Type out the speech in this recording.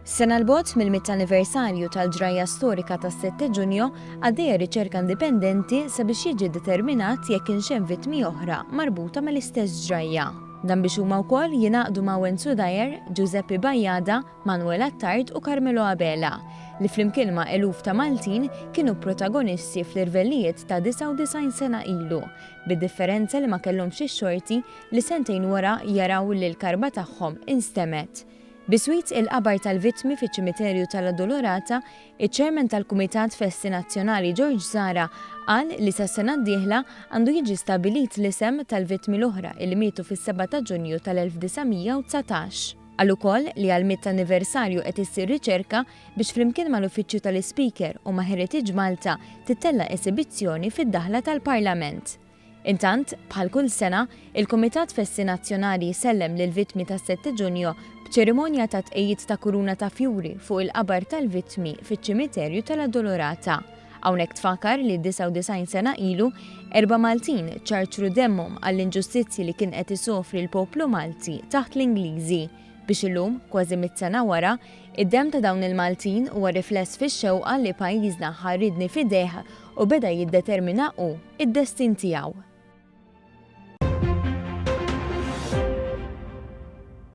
Sena l-bot mill-100 anniversarju tal-ġrajja storika tas-7 Ġunju għaddejja riċerka indipendenti sabiex jiġi determinat jekk kienx hemm vittmi oħra marbuta mal-istess ġrajja. Dan biex huma wkoll jingħaqdu ma' Wenzu Dyer, Gużeppi Bajada, Manwel Attard u Carmelo Abela, li flimkien ma' eluf ta' Maltin kienu protagonisti fl-irvellijiet ta' 99 sena ilu, bid-differenza li ma kellhomx ix-xorti li sentejn wara jaraw li l-karba tagħhom instemet. Biswit il-qabar tal-Vittmi fiċ-Ċimiterju tal-Addolorata, iċ-Chairman tal-Kumitat Festi Nazzjonali qal li sas-sena d-dieħla għandu jiġi stabbilit l-isem tal-vittmi l-oħra li mietu fis-7 ta' Ġunju tal-1919. Qal ukoll li għall-100 anniversarju qed issir riċerka biex flimkien mal-Uffiċċju tal-Ispeaker u ma' Heritage Malta tittella esibizzjoni fid-daħla tal-Parlament. Intant, bħal kull sena, il-Kumitat Festi Nazzjonali jsellem lill-vittmi tas-7 Ġunju b'ċerimonja ta' tqejjid ta' kuruna ta' fjuri fuq il-qabar tal-vittmi fiċ-Ċimiterju tal-Addolorata. Hawnhekk tfakkar li 99 sena ilu 4 Maltin ċarċru demmhom għall-inġustizzji li kien qed isofri l-poplu Malti taħt l-Ingliżi biex illum, kważi 100 sena wara, id-demm ta' dawn il-Maltin huwa rifless fix-xewqa li pajjiżna ħarridni f'idejh u beda jiddetermina id-destin tiegħu.